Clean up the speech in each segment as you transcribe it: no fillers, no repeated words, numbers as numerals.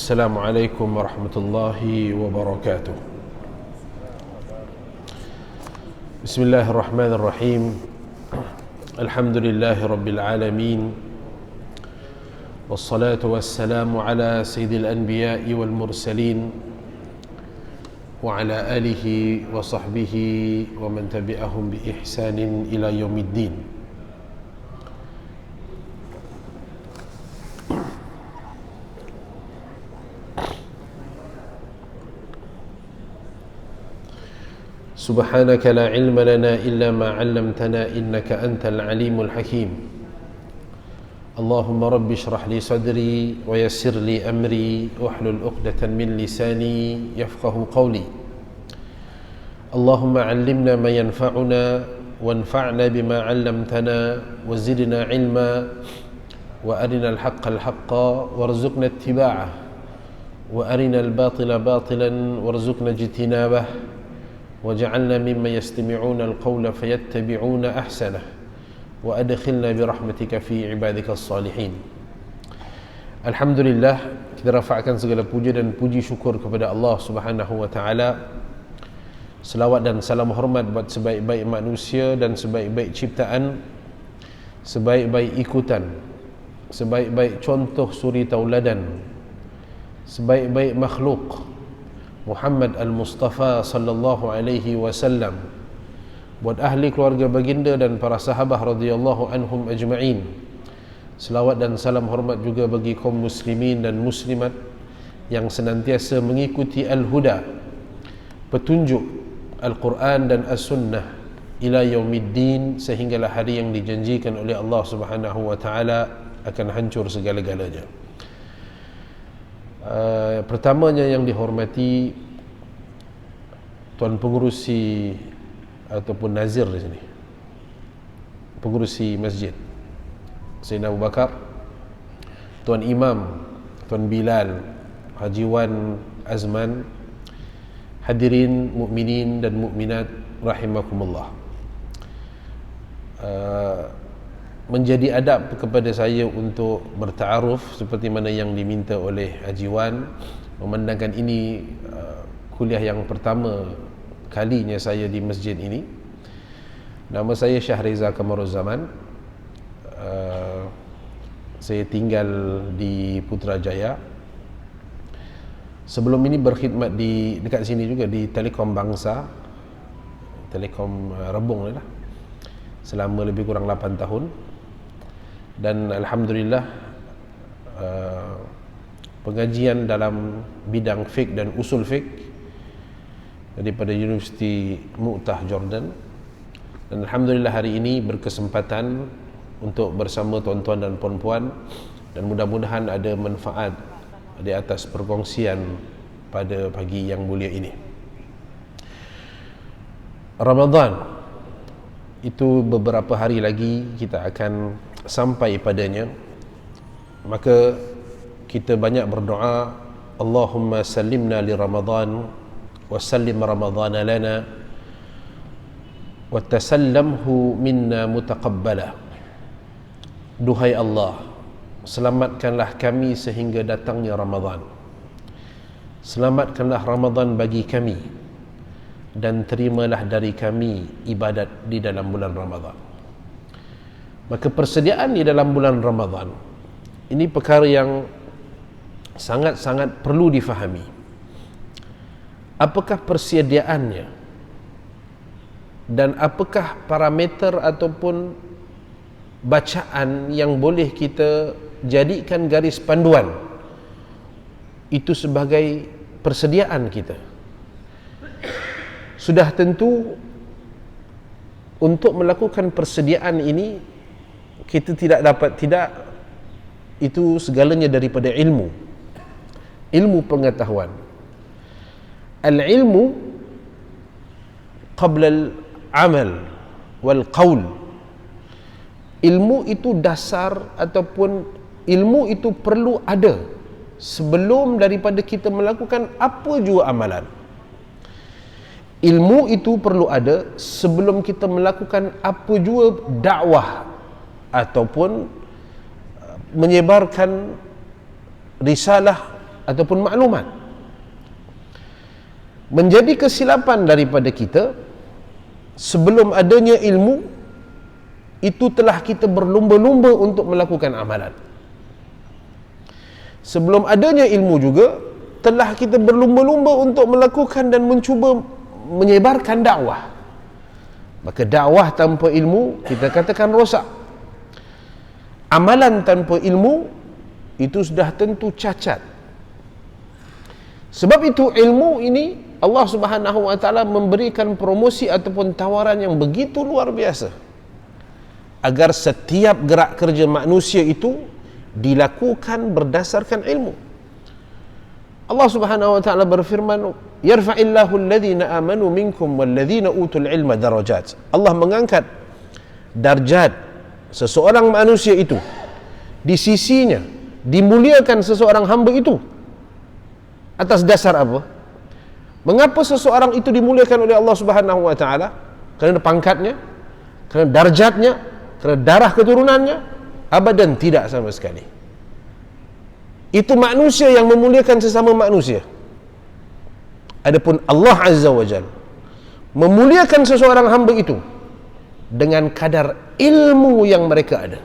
السلام عليكم ورحمة الله وبركاته. بسم الله الرحمن الرحيم. الحمد لله رب العالمين، والصلاة والسلام على سيد الأنبياء والمرسلين وعلى آله وصحبه ومن تبعهم بإحسان إلى يوم الدين. سبحانك لا علم لنا إلا ما علمتنا إنك أنت العليم الحكيم. اللهم رب اشرح لي صدري ويسر لي أمري واحلل عقدة من لساني يفقه قولي. اللهم علمنا ما ينفعنا وانفعنا بما علمتنا وزدنا علما وأرنا الحق حقا وارزقنا اتباعه وأرنا الباطل باطلا وارزقنا اجتنابه وجعلنا ممن يستمعون القول فيتبعون أحسنه وأدخلنا برحمتك في عبادك الصالحين. Alhamdulillah, kita rafa'kan segala puja dan puji syukur kepada Allah Subhanahu wa taala. Selawat dan salam hormat buat sebaik-baik manusia dan sebaik-baik ciptaan, sebaik-baik ikutan, sebaik-baik contoh suri tauladan, sebaik-baik makhluk Muhammad al-Mustafa sallallahu alaihi wasallam, buat ahli keluarga baginda dan para sahabat radhiyallahu anhum ajma'in. Selawat dan salam hormat juga bagi kaum muslimin dan muslimat yang senantiasa mengikuti al-huda, petunjuk Al-Quran dan As-Sunnah ila yaumiddin, sehinggalah hari yang dijanjikan oleh Allah Subhanahu wa taala akan hancur segala-galanya. Pertamanya yang dihormati Tuan Pengurusi ataupun Nazir di sini, Pengurusi Masjid Sayyidina Abu Bakar, Tuan Imam, Tuan Bilal, Haji Wan Azman, hadirin mukminin dan mukminat rahimakumullah. Menjadi adab kepada saya untuk bertaaruf seperti mana yang diminta oleh Haji Wan, memandangkan ini kuliah yang pertama kalinya saya di masjid ini. Nama saya Syahreza Kamaruzzaman. Saya tinggal di Putrajaya. Sebelum ini berkhidmat di dekat sini juga di Telekom Bangsa, Telekom Rebung lah, selama lebih kurang 8 tahun. Dan alhamdulillah pengajian dalam bidang fiqh dan usul fiqh daripada Universiti Mu'tah Jordan. Dan alhamdulillah hari ini berkesempatan untuk bersama tuan-tuan dan puan-puan, dan mudah-mudahan ada manfaat di atas perkongsian pada pagi yang mulia ini. Ramadan itu beberapa hari lagi kita akan sampai padanya, maka kita banyak berdoa, Allahumma sallimna li Ramadan wa sallim Ramadana lana wa tasallamhu minna mutaqabbala. Duhai Allah, selamatkanlah kami sehingga datangnya Ramadan, selamatkanlah Ramadan bagi kami, dan terimalah dari kami ibadat di dalam bulan Ramadan. Maka persediaan di dalam bulan Ramadan ini perkara yang sangat-sangat perlu difahami. Apakah persediaannya, dan apakah parameter ataupun bacaan yang boleh kita jadikan garis panduan itu sebagai persediaan kita? Sudah tentu untuk melakukan persediaan ini kita tidak itu segalanya daripada ilmu pengetahuan. Al-ilmu qabla al-amal wal qaul. Ilmu itu dasar, ataupun ilmu itu perlu ada sebelum daripada kita melakukan apa jua amalan. Ilmu itu perlu ada sebelum kita melakukan apa jua dakwah ataupun menyebarkan risalah ataupun maklumat. Menjadi kesilapan daripada kita, sebelum adanya ilmu itu telah kita berlumba-lumba untuk melakukan amalan. Sebelum adanya ilmu juga telah kita berlumba-lumba untuk melakukan dan mencuba menyebarkan dakwah. Maka dakwah tanpa ilmu kita katakan rosak. Amalan tanpa ilmu itu sudah tentu cacat. Sebab itu ilmu ini Allah Subhanahu wa taala memberikan promosi ataupun tawaran yang begitu luar biasa agar setiap gerak kerja manusia itu dilakukan berdasarkan ilmu. Allah Subhanahu wa taala berfirman, "Yarfa'illahu alladhina amanu minkum walladhina utul ilma darajat." Allah mengangkat darjat seseorang manusia itu di sisinya, dimuliakan seseorang hamba itu atas dasar apa? Mengapa seseorang itu dimuliakan oleh Allah Subhanahu wa taala? Kerana pangkatnya, kerana darjatnya, kerana darah keturunannya? Abadan tidak sama sekali. Itu manusia yang memuliakan sesama manusia. Adapun Allah Azza wa Jalla memuliakan seseorang hamba itu dengan kadar ilmu yang mereka ada.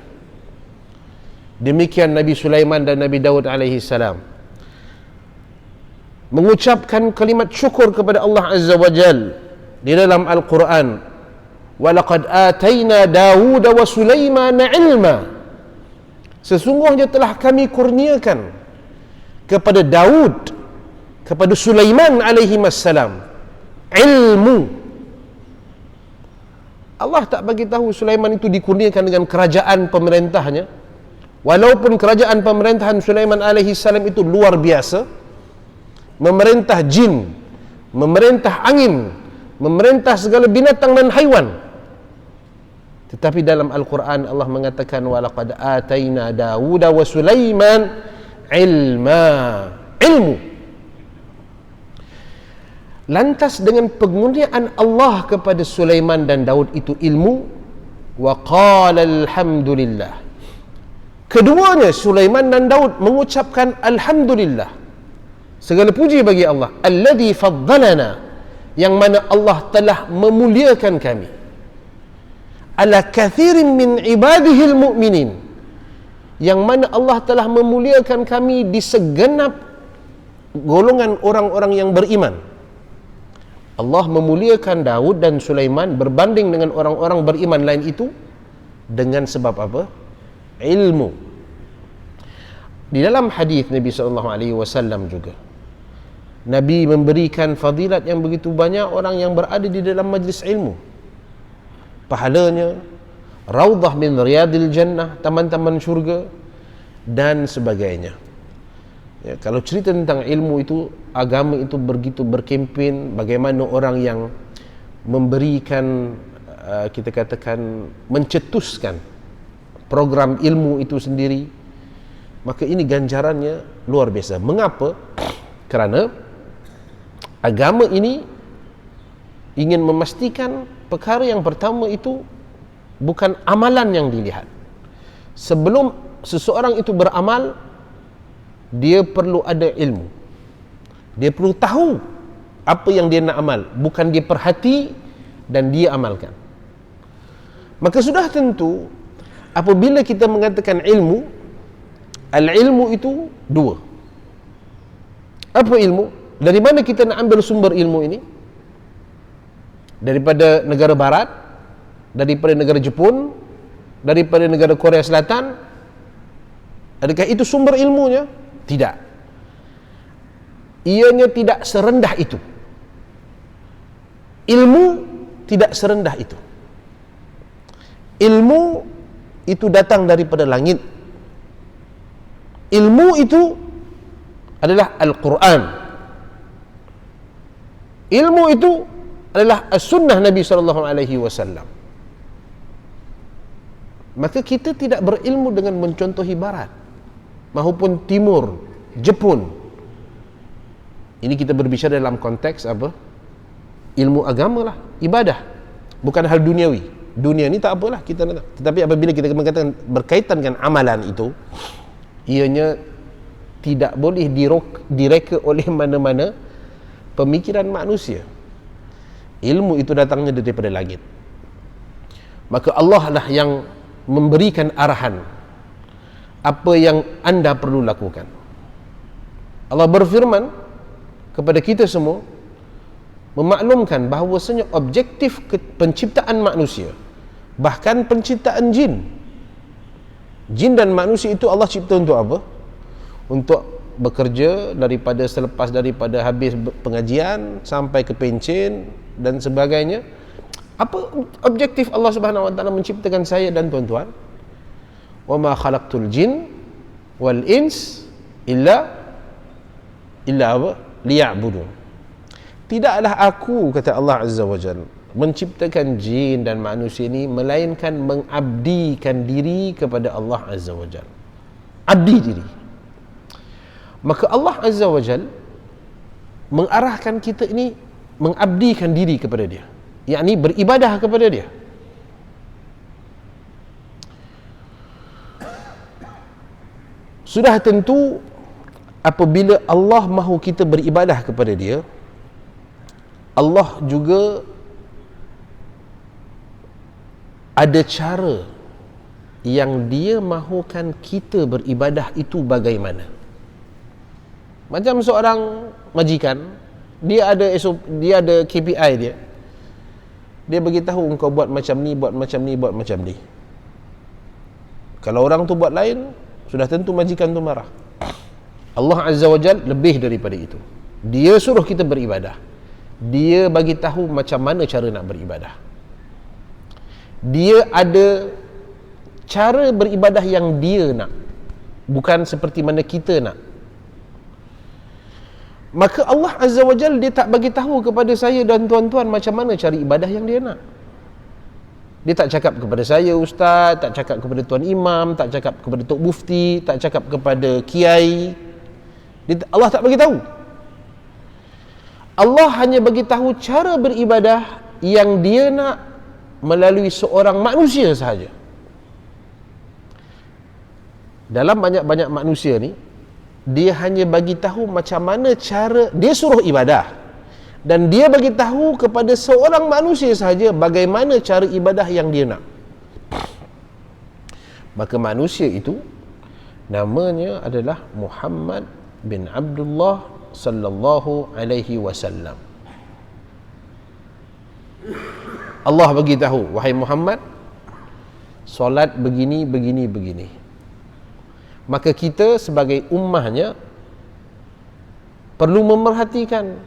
Demikian Nabi Sulaiman dan Nabi Daud alaihi salam mengucapkan kalimat syukur kepada Allah Azza wa Jalla di dalam Al-Quran, "Walaqad atayna Dawud wa Sulaiman ilma." Sesungguhnya telah kami kurniakan kepada Daud, kepada Sulaiman alaihi wassalam ilmu. Allah tak bagi tahu Sulaiman itu dikurniakan dengan kerajaan pemerintahnya, walaupun kerajaan pemerintahan Sulaiman alaihi salam itu luar biasa, memerintah jin, memerintah angin, memerintah segala binatang dan haiwan. Tetapi dalam Al-Quran Allah mengatakan, "Walaqad atayna Dawud wa Sulaiman ilma." Ilmu. Lantas dengan pengurniaan Allah kepada Sulaiman dan Daud itu ilmu, wa qala alhamdulillah. Keduanya Sulaiman dan Daud mengucapkan alhamdulillah. Segala puji bagi Allah, alladzi faddalana, yang mana Allah telah memuliakan kami, ala kathirin min ibadihil mu'minin, yang mana Allah telah memuliakan kami di segenap golongan orang-orang yang beriman. Allah memuliakan Daud dan Sulaiman berbanding dengan orang-orang beriman lain itu dengan sebab apa? Ilmu. Di dalam hadis Nabi SAW juga, Nabi memberikan fadilat yang begitu banyak orang yang berada di dalam majlis ilmu. Pahalanya raudhah min riyadil jannah, taman-taman syurga dan sebagainya. Ya, kalau cerita tentang ilmu itu, agama itu begitu berkempen, bagaimana orang yang memberikan kita katakan mencetuskan program ilmu itu sendiri, maka ini ganjarannya luar biasa. Mengapa? Kerana agama ini ingin memastikan perkara yang pertama itu bukan amalan yang dilihat. Sebelum seseorang itu beramal, dia perlu ada ilmu. Dia perlu tahu apa yang dia nak amal, bukan dia perhati dan dia amalkan. Maka sudah tentu apabila kita mengatakan ilmu, al-ilmu itu dua. Apa ilmu? Dari mana kita nak ambil sumber ilmu ini? Daripada negara barat, daripada negara Jepun, daripada negara Korea Selatan? Adakah itu sumber ilmunya? Tidak. Ianya tidak serendah itu. Ilmu tidak serendah itu. Ilmu itu datang daripada langit. Ilmu itu adalah Al-Quran. Ilmu itu adalah as-sunnah Nabi SAW. Maka kita tidak berilmu dengan mencontohi barat maupun timur, Jepun. Ini kita berbicara dalam konteks apa? Ilmu agama lah, ibadah, bukan hal duniawi. Dunia ni tak apalah kita nak. Tetapi apabila kita mengatakan berkaitan dengan amalan itu, ianya tidak boleh direka oleh mana-mana pemikiran manusia. Ilmu itu datangnya daripada langit. Maka Allah lah yang memberikan arahan apa yang anda perlu lakukan. Allah berfirman kepada kita semua, memaklumkan bahawasanya objektif penciptaan manusia, bahkan penciptaan jin dan manusia itu Allah cipta untuk apa? Untuk bekerja selepas daripada habis pengajian sampai ke pencen dan sebagainya. Apa objektif Allah Subhanahu wa taala menciptakan saya dan tuan-tuan? Wa ma khalaqtul jin wal ins illa apa? Liya'budun. Tidaklah aku, kata Allah Azza wa Jalla, menciptakan jin dan manusia ini melainkan mengabdikan diri kepada Allah Azza wa Jalla. Abdi diri. Maka Allah Azza wa Jalla mengarahkan kita ini mengabdikan diri kepada Dia, yakni beribadah kepada Dia. Sudah tentu apabila Allah mahu kita beribadah kepada Dia, Allah juga ada cara yang Dia mahukan kita beribadah itu bagaimana. Macam seorang majikan, dia ada KPI dia. Dia beritahu engkau buat macam ni, buat macam ni, buat macam ni. Kalau orang tu buat lain, sudah tentu majikan tu marah. Allah Azza wa Jalla lebih daripada itu. Dia suruh kita beribadah. Dia bagi tahu macam mana cara nak beribadah. Dia ada cara beribadah yang dia nak, bukan seperti mana kita nak. Maka Allah Azza wa Jalla dia tak bagi tahu kepada saya dan tuan-tuan macam mana cari ibadah yang dia nak. Dia tak cakap kepada saya ustaz, tak cakap kepada tuan imam, tak cakap kepada tok mufti, tak cakap kepada kiai. Allah tak bagi tahu. Allah hanya bagi tahu cara beribadah yang dia nak melalui seorang manusia sahaja. Dalam banyak-banyak manusia ni, dia hanya bagi tahu macam mana cara dia suruh ibadah, dan dia bagi tahu kepada seorang manusia sahaja bagaimana cara ibadah yang dia nak. Maka manusia itu namanya adalah Muhammad bin Abdullah sallallahu alaihi wasallam. Allah bagi tahu, wahai Muhammad, solat begini, begini, begini. Maka kita sebagai ummahnya perlu memerhatikan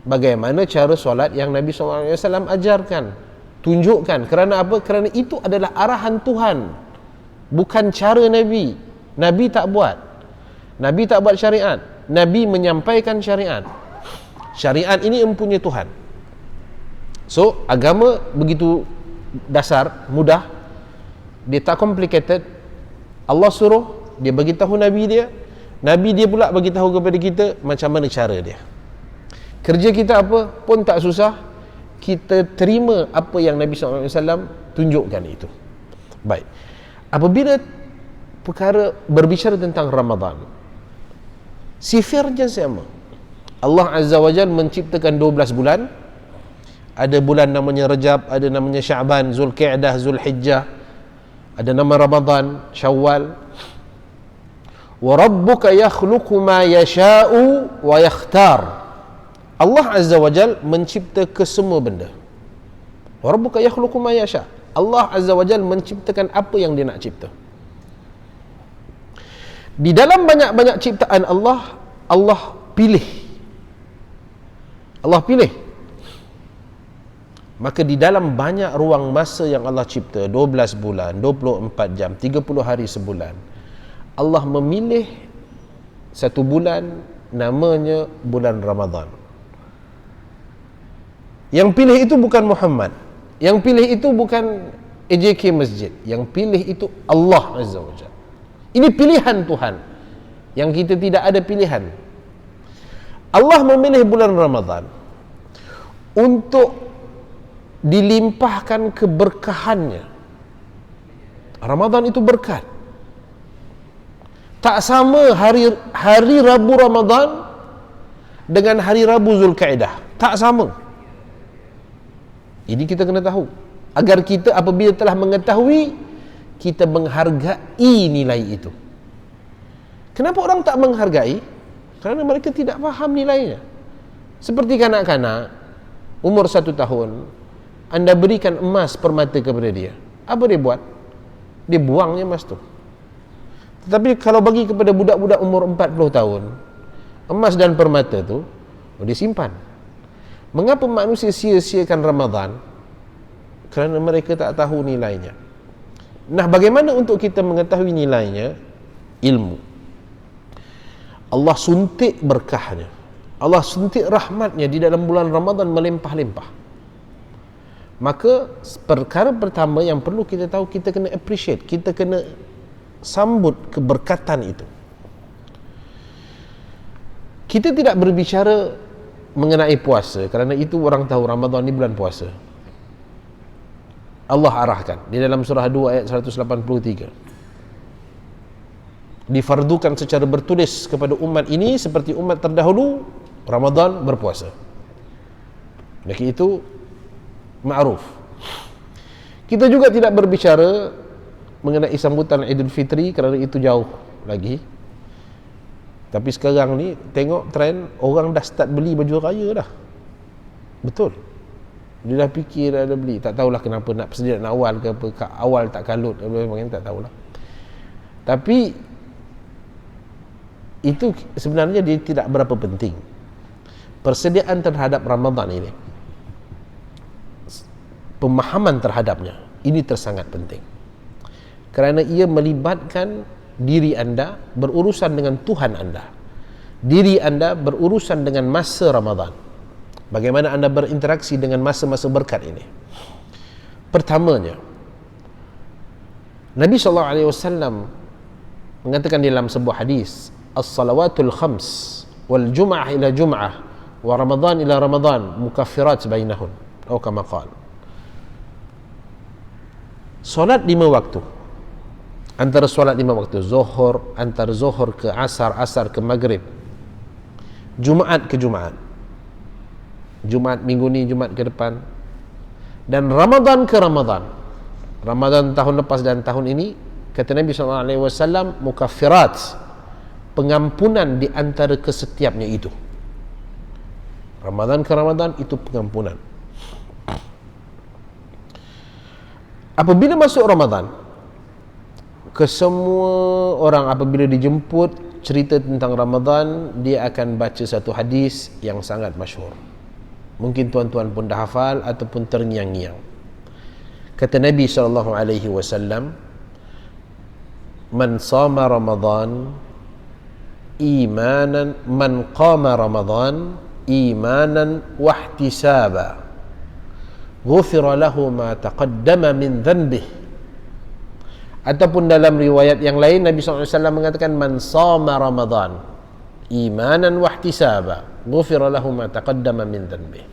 bagaimana cara solat yang Nabi SAW ajarkan, tunjukkan. Kerana apa? Kerana itu adalah arahan Tuhan, bukan cara Nabi. Nabi tak buat. Nabi tak buat syariat. Nabi menyampaikan syariat. Syariat ini empunya Tuhan. So, agama begitu dasar, mudah. Dia tak complicated. Allah suruh, dia bagi tahu Nabi dia. Nabi dia pula bagi tahu kepada kita macam mana cara dia. Kerja kita apa pun tak susah. Kita terima apa yang Nabi SAW tunjukkan itu. Baik. Apabila perkara berbicara tentang Ramadan, sifirnya sama. Allah Azza wa Jalla menciptakan 12 bulan. Ada bulan namanya Rajab, ada namanya Sya'ban, Zulqi'dah, Zulhijjah, ada nama Ramadan, Syawal. Wa rabbuka yakhluqu ma yasha'u wa yakhtar. Allah Azza wa Jalla mencipta kesemua benda. Wa rabbuka yakhluqu ma yasha'. Allah Azza wa Jalla menciptakan apa yang dia nak cipta. Di dalam banyak-banyak ciptaan Allah, Allah pilih. Allah pilih. Maka di dalam banyak ruang masa yang Allah cipta, 12 bulan, 24 jam, 30 hari sebulan, Allah memilih satu bulan namanya bulan Ramadan. Yang pilih itu bukan Muhammad, yang pilih itu bukan AJK Masjid, yang pilih itu Allah Azza wa Jalla. Ini pilihan Tuhan yang kita tidak ada pilihan. Allah memilih bulan Ramadan untuk dilimpahkan keberkahannya. Ramadan itu berkat. Tak sama hari Rabu Ramadan dengan hari Rabu Zulkaidah. Tak sama. Ini kita kena tahu. Agar kita apabila telah mengetahui, kita menghargai nilai itu. Kenapa orang tak menghargai? Kerana mereka tidak faham nilainya. Seperti kanak-kanak umur 1 tahun, anda berikan emas permata kepada dia, apa dia buat? Dia buangnya emas tu. Tetapi kalau bagi kepada budak-budak umur 40 tahun, emas dan permata tu, dia simpan. Mengapa manusia sia-siakan Ramadan? Kerana mereka tak tahu nilainya. Nah, bagaimana untuk kita mengetahui nilainya? Ilmu. Allah suntik berkahnya, Allah suntik rahmatnya di dalam bulan Ramadan melimpah-limpah. Maka perkara pertama yang perlu kita tahu, kita kena appreciate, kita kena sambut keberkatan itu. Kita tidak berbicara mengenai puasa kerana itu orang tahu Ramadan ni bulan puasa. Allah arahkan di dalam surah 2 ayat 183, difardukan secara bertulis kepada umat ini seperti umat terdahulu, Ramadan berpuasa. Jadi itu ma'ruf. Kita juga tidak berbicara mengenai sambutan Idul Fitri kerana itu jauh lagi. Tapi sekarang ni tengok trend, orang dah start beli baju raya dah. Betul. Dia dah fikir dah beli. Tak tahulah kenapa, nak persediaan awal ke apa, awal tak kalut apa sebagainya, tak tahulah. Tapi itu sebenarnya dia tidak berapa penting. Persediaan terhadap Ramadan ini, pemahaman terhadapnya, ini tersangat penting. Kerana ia melibatkan diri anda berurusan dengan Tuhan anda, diri anda berurusan dengan masa Ramadan, bagaimana anda berinteraksi dengan masa-masa berkat ini. Pertamanya, Nabi SAW mengatakan dalam sebuah hadis, as-salawatul khams wal jum'ah ila jum'ah wa Ramadan ila Ramadan mukaffirat bainahun, atau kama qala. Solat 5 waktu, antara solat 5 waktu, zuhur, antara zuhur ke asar, asar ke maghrib, Jumaat ke Jumaat, Jumaat minggu ni, Jumaat ke depan, dan Ramadan ke Ramadan, Ramadan tahun lepas dan tahun ini, kata Nabi SAW, mukaffirat, pengampunan di antara kesetiapnya itu. Ramadan ke Ramadan itu pengampunan. Apabila masuk Ramadan, kesemua orang apabila dijemput cerita tentang Ramadan, dia akan baca satu hadis yang sangat masyhur. Mungkin tuan-tuan pun dah hafal ataupun terngiang-ngiang. Kata Nabi SAW, man sama Ramadan imanan, man qama Ramadan imanan wahtisaba, ghufira lahu ma taqaddama min dhanbihi. Ataupun dalam riwayat yang lain Nabi SAW mengatakan, man sama Ramadan imanan wahtisaba, ghufira lahu ma taqaddama min dhanbihi.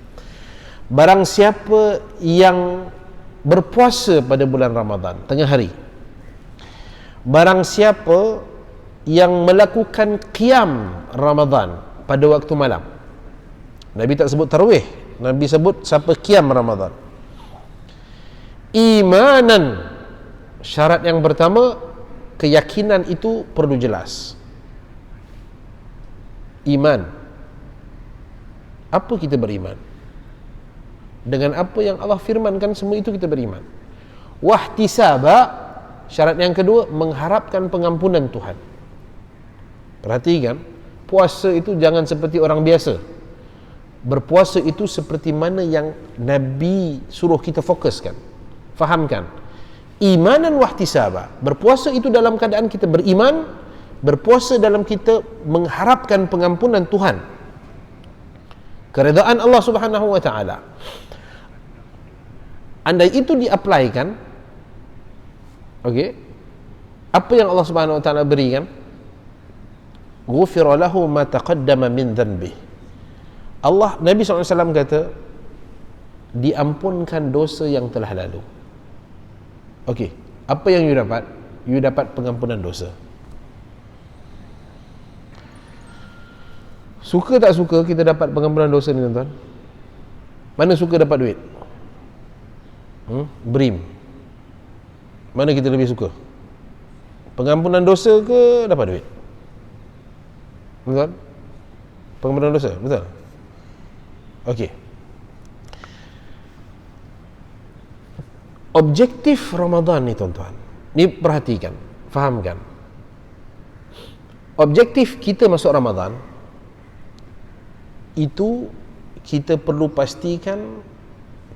Barang siapa yang berpuasa pada bulan Ramadan tengah hari, barang siapa yang melakukan qiyam Ramadan pada waktu malam, Nabi tak sebut tarawih, Nabi sebut siapa qiyam Ramadan, imanan, syarat yang pertama, keyakinan itu perlu jelas. Iman, apa kita beriman? Dengan apa yang Allah firmankan, semua itu kita beriman. Wahtisaba, syarat yang kedua, mengharapkan pengampunan Tuhan. Perhatikan, puasa itu jangan seperti orang biasa. Berpuasa itu seperti mana yang Nabi suruh kita fokuskan, fahamkan. Imanan wahtisaba, berpuasa itu dalam keadaan kita beriman, berpuasa dalam kita mengharapkan pengampunan Tuhan, keredaan Allah Subhanahu wa taala. Andai itu diaplikan, okey, apa yang Allah Subhanahu wa taala berikan, ghufira lahu ma taqaddama min dhanbihi. Allah, Nabi SAW kata, diampunkan dosa yang telah lalu. Okey, apa yang you dapat? You dapat pengampunan dosa. Suka tak suka kita dapat pengampunan dosa ni tuan-tuan? Mana suka dapat duit? BRIM. Mana kita lebih suka? Pengampunan dosa ke dapat duit? Betul? Pengampunan dosa, betul? Okey. Objektif Ramadan ni tuan-tuan, ni perhatikan, fahamkan. Objektif kita masuk Ramadan itu kita perlu pastikan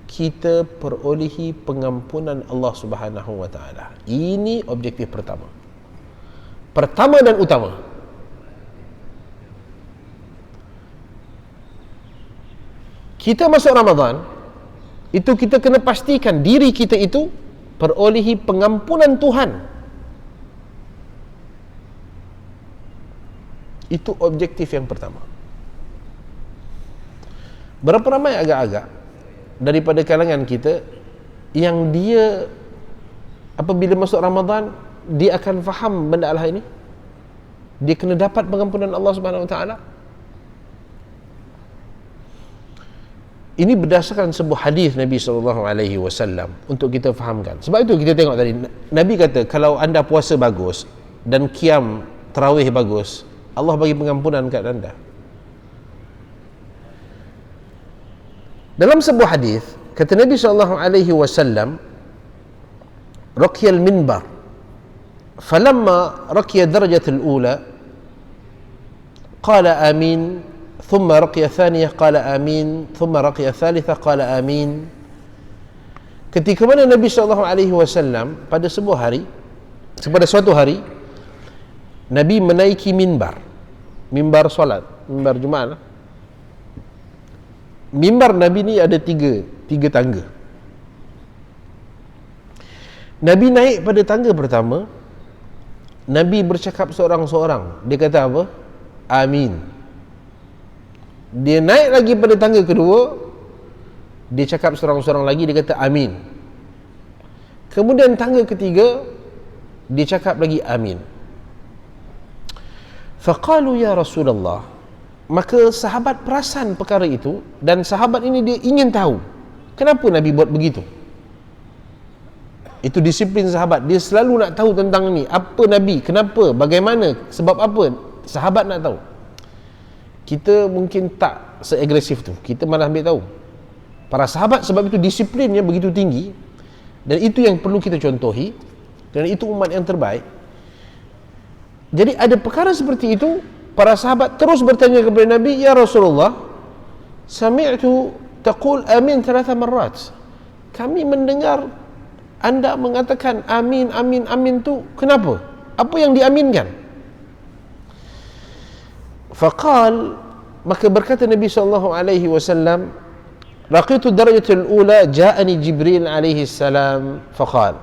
kita perolehi pengampunan Allah Subhanahu wa taala. Ini objektif pertama. Pertama dan utama. Kita masuk Ramadan, itu kita kena pastikan diri kita itu perolehi pengampunan Tuhan. Itu objektif yang pertama. Berapa ramai agak-agak daripada kalangan kita yang dia apabila masuk Ramadan dia akan faham benda Allah ini, dia kena dapat pengampunan Allah Subhanahu Wa Taala. Ini berdasarkan sebuah hadis Nabi SAW untuk kita fahamkan. Sebab itu kita tengok tadi Nabi kata kalau anda puasa bagus dan qiyam tarawih bagus, Allah bagi pengampunan kat anda. Dalam sebuah hadis kata Nabi SAW, raqyal minbar falamma raqya darajatul ula qala amin, thumma raqya thaniyah qala amin, thumma raqya thalithah qala amin. Ketika mana Nabi SAW pada suatu hari Nabi menaiki mimbar solat, mimbar Jumaat. Mimbar Nabi ni ada tiga tangga. Nabi naik pada tangga pertama, Nabi bercakap seorang-seorang. Dia kata apa? Amin. Dia naik lagi pada tangga kedua, dia cakap seorang-seorang lagi, dia kata amin. Kemudian tangga ketiga, dia cakap lagi amin. Faqalu ya Rasulullah. Maka sahabat perasan perkara itu, dan sahabat ini dia ingin tahu kenapa Nabi buat begitu. Itu disiplin sahabat, dia selalu nak tahu tentang ni, apa Nabi, kenapa, bagaimana, sebab apa, sahabat nak tahu. Kita mungkin tak seagresif tu, kita malah ambil tahu. Para sahabat sebab itu disiplinnya begitu tinggi, dan itu yang perlu kita contohi, kerana itu umat yang terbaik. Jadi ada perkara seperti itu, para sahabat terus bertanya kepada Nabi, ya Rasulullah, sami'tu taqul amin 3 marrat. Kami mendengar anda mengatakan amin, amin, amin tu kenapa? Apa yang diaminkan? Faqal, maka berkata Nabi SAW, raqitu darajatul ula ja'ani Jibril alaihi salam faqal,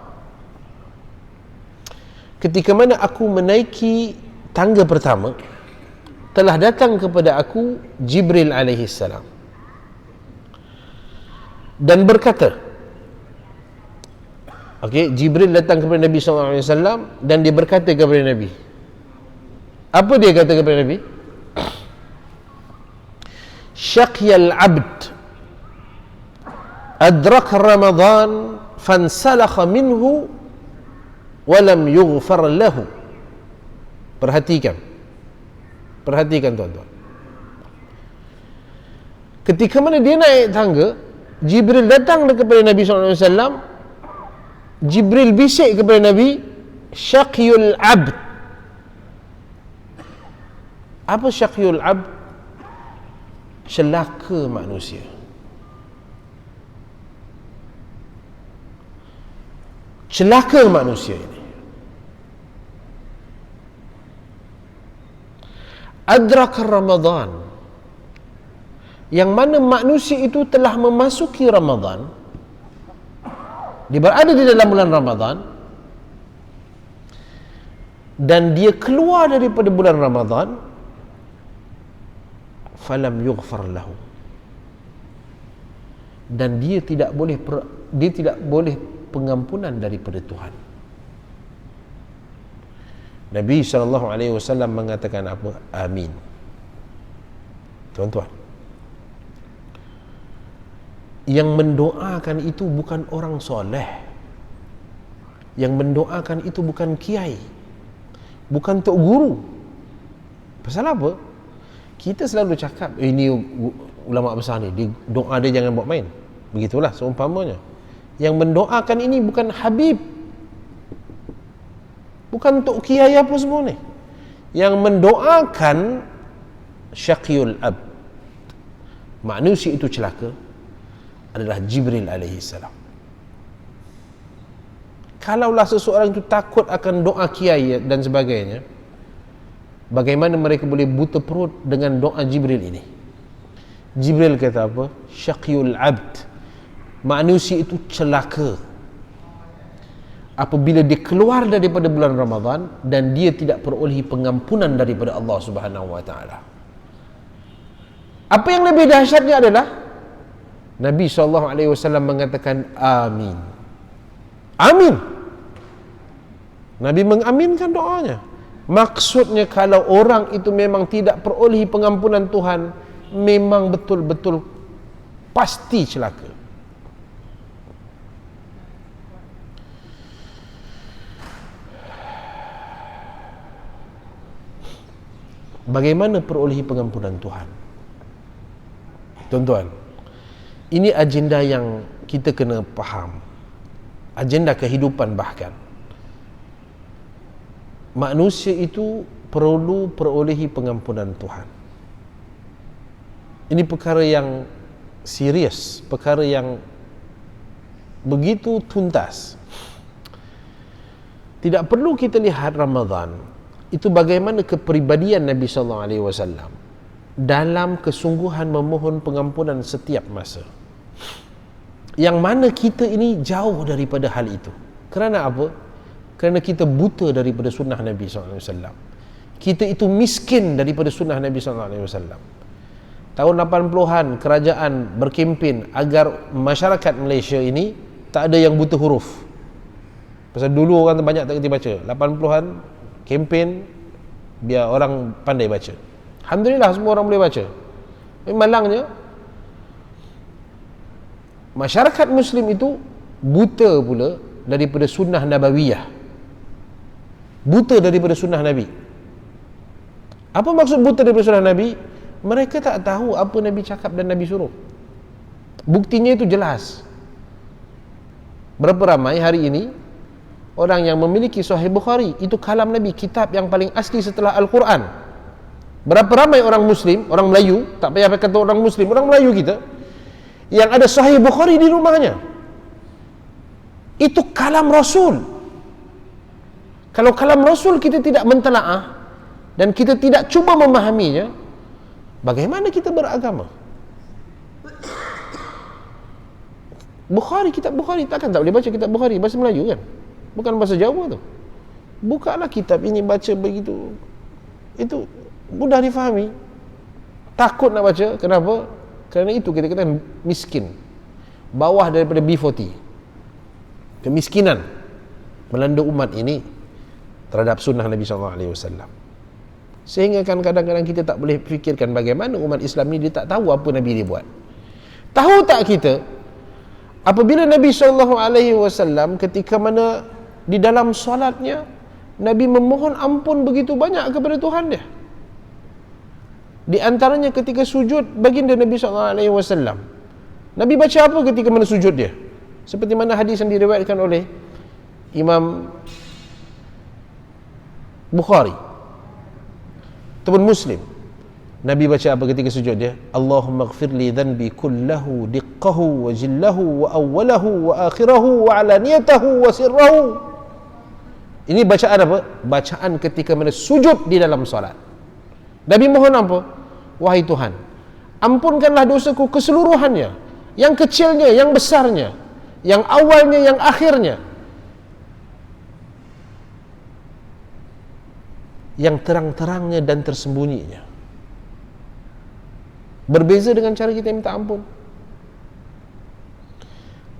ketika mana aku menaiki tangga pertama, telah datang kepada aku Jibril alaihi salam dan berkata, Jibril datang kepada Nabi SAW dan dia berkata kepada Nabi, apa dia kata kepada Nabi? Syaqyal abd adrak Ramadan fansalakha minhu walam yughfar lahu. Perhatikan tuan-tuan, ketika mana dia naik tangga, Jibril datang kepada Nabi SAW. Jibril bisik kepada Nabi, syaqyul abd. Apa syaqyul abd? Celaka manusia. Celaka manusia ini. Adrak Ramadan, yang mana manusia itu telah memasuki Ramadan, dia berada di dalam bulan Ramadan, dan dia keluar daripada bulan Ramadan, falam yughfar lahu, dan dia tidak boleh pengampunan daripada Tuhan. Nabi SAW mengatakan apa? Amin. Tuan-tuan, yang mendoakan itu bukan orang soleh, yang mendoakan itu bukan kiai, bukan tok guru. Pasal apa? Kita selalu cakap, ini ulama besar ni, doa dia jangan buat main. Begitulah seumpamanya. Yang mendoakan ini bukan Habib, bukan tok kiai apa semua ni. Yang mendoakan syaqiyul abd, manusia itu celaka, adalah Jibril alaihi salam. Kalaulah seseorang itu takut akan doa kiai dan sebagainya, bagaimana mereka boleh buta perut dengan doa Jibril ini? Jibril kata apa? Syaqiyul abd, manusia itu celaka apabila dia keluar daripada bulan Ramadan dan dia tidak perolehi pengampunan daripada Allah Subhanahu wa taala. Apa yang lebih dahsyatnya adalah Nabi SAW mengatakan amin. Amin. Nabi mengaminkan doanya. Maksudnya kalau orang itu memang tidak perolehi pengampunan Tuhan, memang betul-betul pasti celaka. Bagaimana perolehi pengampunan Tuhan? Tuan-tuan, ini agenda yang kita kena faham. Agenda kehidupan bahkan. Manusia itu perlu perolehi pengampunan Tuhan. Ini perkara yang serius, perkara yang begitu tuntas. Tidak perlu kita lihat Ramadan itu bagaimana kepribadian Nabi SAW dalam kesungguhan memohon pengampunan setiap masa. Yang mana kita ini jauh daripada hal itu. Kerana apa? Kerana kita buta daripada sunnah Nabi SAW. Kita itu miskin daripada sunnah Nabi SAW. Tahun 80-an kerajaan berkempen agar masyarakat Malaysia ini tak ada yang buta huruf. Pasal dulu orang banyak tak kerti baca. 80-an kempen biar orang pandai baca. Alhamdulillah semua orang boleh baca. Malangnya masyarakat Muslim itu buta pula daripada sunnah Nabawiyah, buta daripada sunnah Nabi. Apa maksud buta daripada sunnah Nabi? Mereka tak tahu apa Nabi cakap dan Nabi suruh. Buktinya itu jelas. Berapa ramai hari ini orang yang memiliki Sahih Bukhari, itu kalam Nabi, kitab yang paling asli setelah Al-Quran. Berapa ramai orang Muslim, orang Melayu, tak payah kata orang Muslim, orang Melayu kita, yang ada Sahih Bukhari di rumahnya. Itu kalam Rasul. Kalau kalam Rasul kita tidak mentelaah dan kita tidak cuba memahaminya, bagaimana kita beragama? Bukhari, kitab Bukhari, takkan tak boleh baca kitab Bukhari bahasa Melayu kan? Bukan bahasa Jawa tu. Bukalah kitab ini, baca begitu. Itu mudah difahami. Takut nak baca. Kenapa? Kerana itu kita kata miskin. Bawah daripada B40. Kemiskinan melanda umat ini terhadap sunnah Nabi SAW. Sehingga kan kadang-kadang kita tak boleh fikirkan bagaimana umat Islam ni dia tak tahu apa Nabi dia buat. Tahu tak kita apabila Nabi SAW ketika mana di dalam solatnya Nabi memohon ampun begitu banyak kepada Tuhan dia. Di antaranya ketika sujud baginda Nabi SAW, Nabi baca apa ketika mana sujud dia? Seperti mana hadis yang diriwayatkan oleh Imam Bukhari ataupun Muslim. Nabi baca apa ketika sujud dia? Allahumma ighfirli dhanbi kullahu diqqahu wa jillahu wa awwalahu wa akhirahu wa alaniyatahu wa sirrahu. Ini bacaan apa? Bacaan ketika mana sujud di dalam solat. Nabi mohon apa? Wahai Tuhan, ampunkanlah dosaku keseluruhannya, yang kecilnya, yang besarnya, yang awalnya, yang akhirnya, yang terang-terangnya dan tersembunyinya. Berbeza dengan cara kita minta ampun.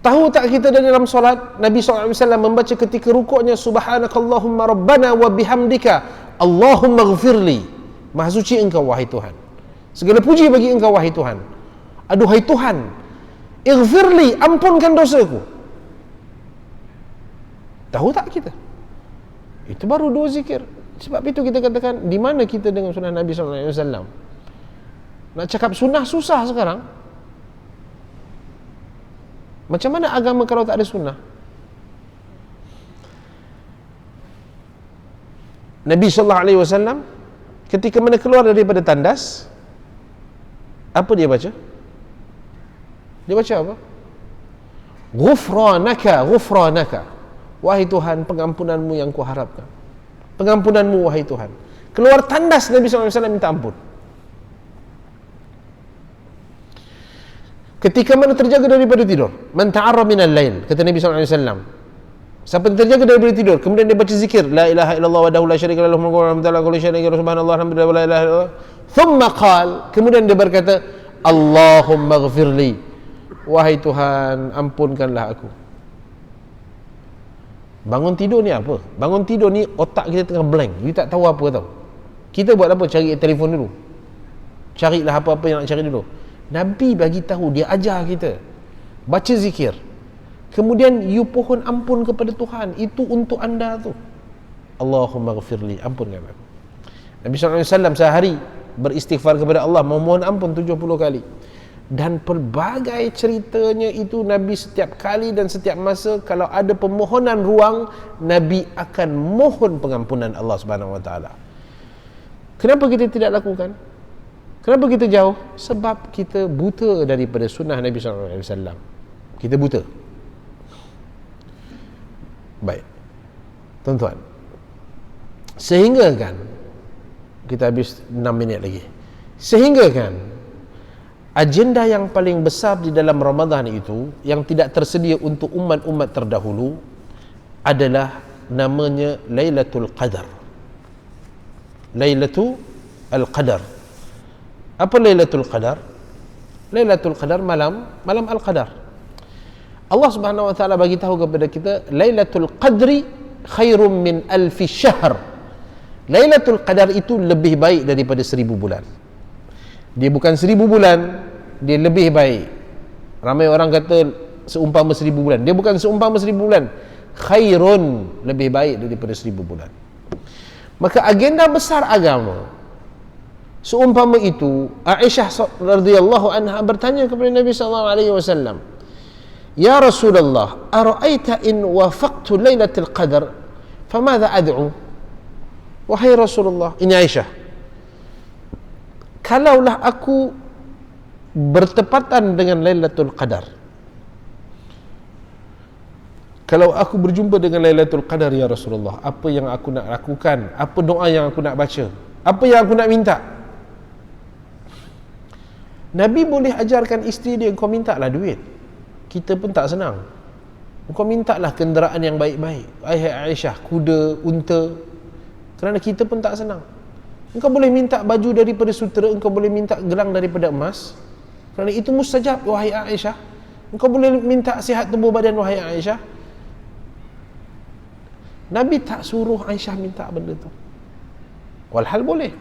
Tahu tak kita dalam solat Nabi SAW membaca ketika rukuknya Subhanakallahumma rabbana wa bihamdika Allahumma ghafirli. Maha suci engkau wahai Tuhan. Segala puji bagi Engkau wahai Tuhan. Aduhai Tuhan, ighfirli, ampunkan dosaku. Tahu tak kita? Itu baru 2 zikir. Sebab itu kita katakan, di mana kita dengan sunnah Nabi SAW? Nak cakap sunnah susah sekarang. Macam mana agama kalau tak ada sunnah? Nabi SAW ketika mana keluar daripada tandas, apa dia baca? Dia baca apa? Ghufranaka, ghufranaka. Wahai Tuhan, pengampunanmu yang kuharapkan. Pengampunanmu wahai Tuhan. Keluar tandas Nabi SAW minta ampun. Ketika mana terjaga daripada tidur, man ta'arra minal lail, kata Nabi SAW, siapa yang terjaga daripada tidur, kemudian dia baca zikir, la ilaha illallah wahdahu la syarika lahu, mulku wa lahu ala kulli syai'in qadir, subhanallah alhamdulillah wa la ilaha illallah. Thumma qala, kemudian dia berkata, Allahumma ghfirli, wahai Tuhan, ampunkanlah aku. Bangun tidur ni apa? Bangun tidur ni otak kita tengah blank, you tak tahu apa tau. Kita buat apa? Cari telefon dulu, carilah apa-apa yang nak cari dulu. Nabi bagi tahu, dia ajar kita baca zikir, kemudian you pohon ampun kepada Tuhan, itu untuk anda tu. Allahumma ghafirli, ampunkan aku. Nabi SAW sehari beristighfar kepada Allah, memohon ampun 70 kali. Dan pelbagai ceritanya itu, Nabi setiap kali dan setiap masa kalau ada permohonan ruang, Nabi akan mohon pengampunan Allah Subhanahu Wa Taala. Kenapa kita tidak lakukan? Kenapa kita jauh? Sebab kita buta daripada sunnah Nabi SAW. Kita buta. Baik, tuan-tuan, sehingga kan, kita habis 6 minit lagi, sehingga kan agenda yang paling besar di dalam Ramadan itu, yang tidak tersedia untuk umat-umat terdahulu, adalah namanya Lailatul Qadar. Lailatul Qadar. Apa Lailatul Qadar? Lailatul Qadar, malam Al-Qadar. Allah Subhanahu Wa Taala bagi tahu kepada kita, Lailatul Qadri khairum min alfi syahr. Lailatul Qadar itu lebih baik daripada 1000 bulan. Dia bukan 1000 bulan, dia lebih baik. Ramai orang kata seumpama 1000 bulan. Dia bukan seumpama 1000 bulan, khairun, lebih baik daripada 1000 bulan. Maka agenda besar agama, seumpama itu, Aisyah radhiyallahu anha bertanya kepada Nabi SAW, Ya Rasulullah, ara'aita in wafaqtu lailatul qadar, famadha ad'u? Wahai Rasulullah, ini Aisyah, kalaulah aku bertepatan dengan Lailatul Qadar, kalau aku berjumpa dengan Lailatul Qadar ya Rasulullah, apa yang aku nak lakukan? Apa doa yang aku nak baca? Apa yang aku nak minta? Nabi boleh ajarkan isteri dia, kau mintalah duit. Kita pun tak senang. Kau mintalah kenderaan yang baik-baik, Aisyah, kuda, unta. Kerana kita pun tak senang. Engkau boleh minta baju daripada sutera, engkau boleh minta gelang daripada emas, kerana itu mustajab, wahai Aisyah. Engkau boleh minta sihat tubuh badan, wahai Aisyah. Nabi tak suruh Aisyah minta benda tu, walhal boleh,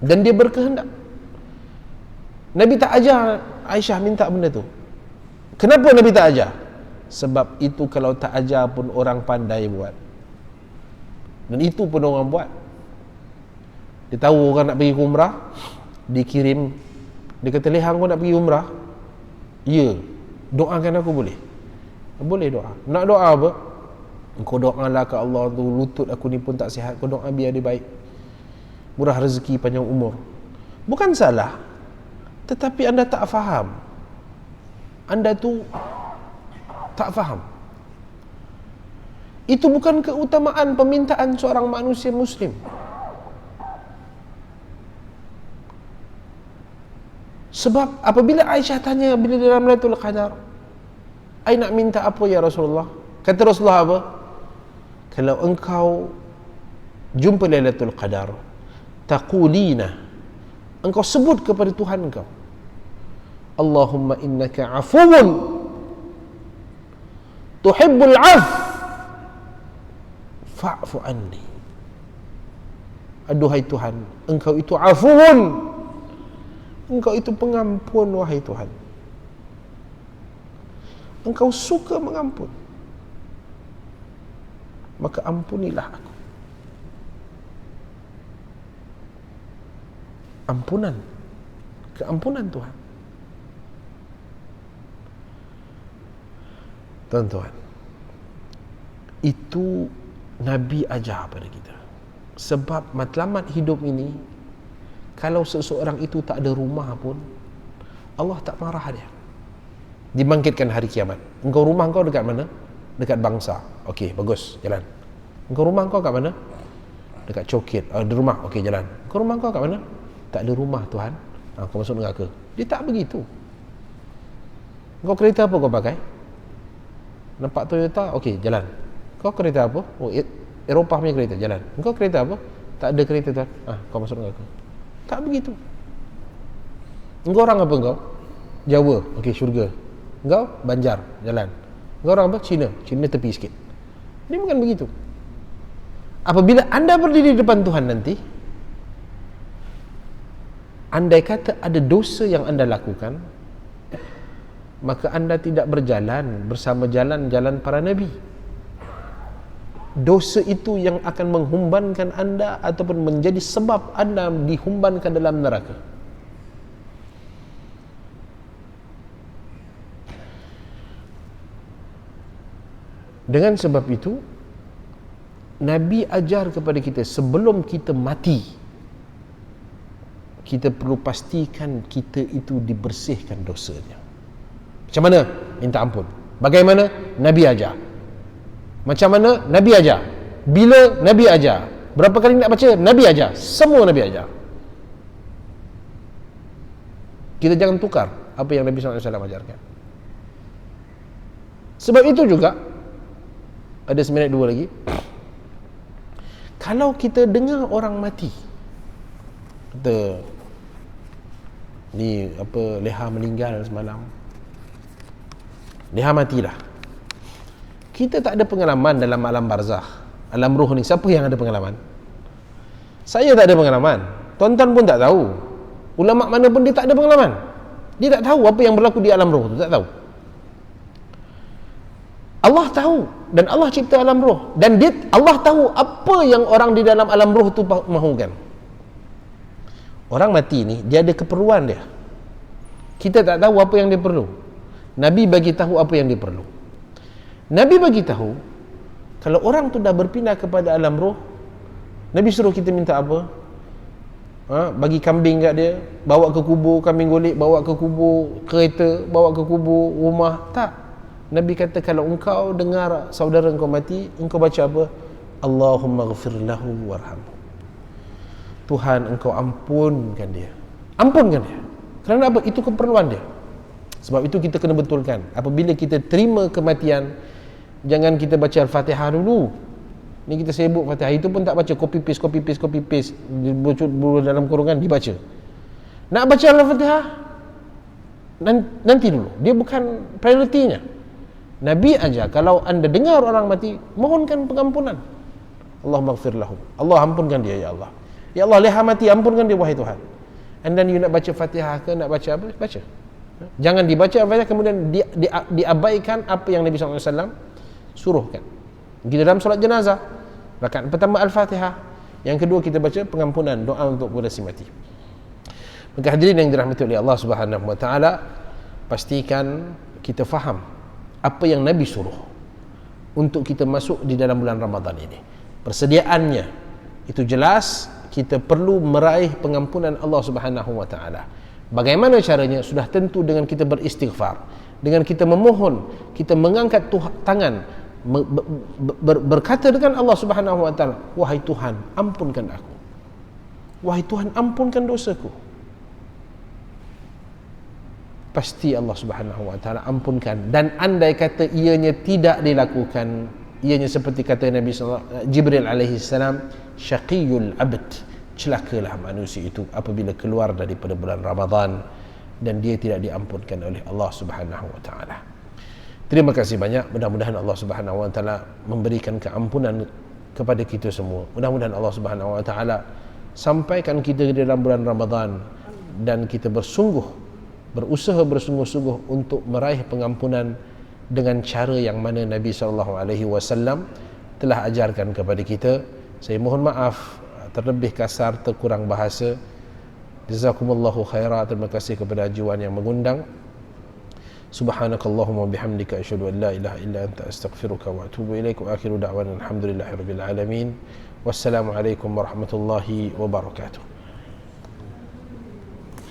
dan dia berkehendak. Nabi tak ajar Aisyah minta benda tu. Kenapa Nabi tak ajar? Sebab itu kalau tak ajar pun orang pandai buat, dan itu pun orang buat. Dia tahu orang nak pergi ke umrah, dikirim, dia kata, Lehang kau nak pergi umrah? Ya, doakan aku boleh? Boleh doa. Nak doa apa? Kau doalah ke Allah tu, lutut aku ni pun tak sihat, kau doa biar dia baik, murah rezeki, panjang umur. Bukan salah, tetapi anda tak faham. Anda tu tak faham. Itu bukan keutamaan permintaan seorang manusia Muslim. Sebab apabila Aisyah tanya, bila dalam Lailatul Qadar, I nak minta apa ya Rasulullah? Kata Rasulullah apa? Kalau engkau jumpa Lailatul Qadar, taqulina, engkau sebut kepada Tuhan engkau, Allahumma innaka afuwun tuhibbul af fa'fu anni. Aduhai Tuhan, engkau itu afuwun, Engkau itu pengampun, wahai Tuhan. Engkau suka mengampun, maka ampunilah aku. Ampunan, keampunan Tuhan. Tuan-tuan, itu Nabi ajar pada kita. Sebab matlamat hidup ini, kalau seseorang itu tak ada rumah pun, Allah tak marah dia. Dibangkitkan hari kiamat. Engkau rumah engkau dekat mana? Dekat bangsa. Okey, bagus, jalan. Engkau rumah engkau kat mana? Dekat Cokit. Ada rumah, okey, jalan. Engkau rumah engkau kat mana? Tak ada rumah, Tuhan. Kau masuk neraka. Dia tak begitu. Engkau kereta apa kau pakai? Nampak Toyota, okey, jalan. Kau kereta apa? Oh, Eropah punya kereta, jalan. Engkau kereta apa? Tak ada kereta, Tuhan. Kau masuk neraka. Tak begitu. Engkau orang apa engkau? Jawa, okey, syurga. Engkau Banjar, jalan. Engkau orang apa? Cina tepi sikit. Dia bukan begitu. Apabila anda berdiri di depan Tuhan nanti, andai kata ada dosa yang anda lakukan, maka anda tidak berjalan bersama jalan-jalan para Nabi. Dosa itu yang akan menghumbankan anda ataupun menjadi sebab anda dihumbankan dalam neraka. Dengan sebab itu, Nabi ajar kepada kita, sebelum kita mati, kita perlu pastikan kita itu dibersihkan dosanya. Macam mana? Minta ampun. Bagaimana? Nabi ajar. Macam mana? Nabi ajar. Bila? Nabi ajar. Berapa kali nak baca? Nabi ajar. Semua Nabi ajar. Kita jangan tukar apa yang Nabi SAW ajarkan. Sebab itu juga, ada seminit dua lagi, kalau kita dengar orang mati, kata ni apa, Leha meninggal semalam, Leha matilah, kita tak ada pengalaman dalam alam barzakh, alam ruh ni. Siapa yang ada pengalaman? Saya tak ada pengalaman, tuan-tuan pun tak tahu, ulama mana pun dia tak ada pengalaman. Dia tak tahu apa yang berlaku di alam ruh tu, tak tahu. Allah tahu, dan Allah cipta alam roh, dan Allah tahu apa yang orang di dalam alam roh tu mahukan. Orang mati ni, dia ada keperluan dia. Kita tak tahu apa yang dia perlu. Nabi bagi tahu apa yang dia perlu. Nabi bagi tahu, kalau orang tu dah berpindah kepada alam roh, Nabi suruh kita minta apa? Bagi kambing kat dia, bawa ke kubur, kambing golek, bawa ke kubur kereta, bawa ke kubur rumah. Tak. Nabi kata, kalau engkau dengar saudara engkau mati, engkau baca apa? Allahumma ghafir lahu warhamhu. Tuhan, engkau ampunkan dia. Ampunkan dia. Kerana apa? Itu keperluan dia. Sebab itu kita kena betulkan, apabila kita terima kematian, jangan kita baca Al-Fatihah dulu. Ni kita sibuk Fatihah, itu pun tak baca, copy paste dalam kurungan dibaca. Nak baca Al-Fatihah nanti dulu, dia bukan prioritinya. Nabi aja, kalau anda dengar orang mati, mohonkan pengampunan. Allahumma ghafir lahu. Allah, ampunkan dia, ya Allah. Ya Allah, Leha mati, ampunkan dia, wahai Tuhan. And then you nak baca Fatihah ke, nak baca apa? Baca. Jangan dibaca Al-Fatihah kemudian diabaikan apa yang Nabi SAW suruhkan. Kita dalam solat jenazah, rakaat pertama Al-Fatihah, yang kedua kita baca pengampunan, doa untuk kepada si mati. Maka hadirin yang dirahmati oleh Allah Subhanahu wa taala, pastikan kita faham apa yang Nabi suruh untuk kita masuk di dalam bulan Ramadan ini. Persediaannya itu jelas, kita perlu meraih pengampunan Allah Subhanahu wa taala. Bagaimana caranya? Sudah tentu dengan kita beristighfar, dengan kita memohon, kita mengangkat tangan, berkata dengan Allah Subhanahu wa taala, wahai Tuhan, ampunkan aku. Wahai Tuhan, ampunkan dosaku. Pasti Allah Subhanahu wa taala ampunkan. Dan andai kata ianya tidak dilakukan, ianya seperti kata Nabi Jibril alaihi salam, syaqiyul abd, celakalah manusia itu apabila keluar daripada bulan Ramadan dan dia tidak diampunkan oleh Allah Subhanahu wa taala. Terima kasih banyak. Mudah-mudahan Allah Subhanahu wa taala memberikan keampunan kepada kita semua. Mudah-mudahan Allah Subhanahu wa taala sampaikan kita di dalam bulan Ramadan dan kita berusaha bersungguh-sungguh untuk meraih pengampunan dengan cara yang mana Nabi SAW telah ajarkan kepada kita. Saya mohon maaf terlebih kasar, terkurang bahasa. Jazakumullahu khaira. Terima kasih kepada Haji Wan yang mengundang. Subhanakallahumma bihamdika asyhadu an la ilaha illa anta astaghfiruka wa atubu ilaik. Wa akhiru da'wana alhamdulillahi rabbil alamin. Wassalamualaikum warahmatullahi wabarakatuh.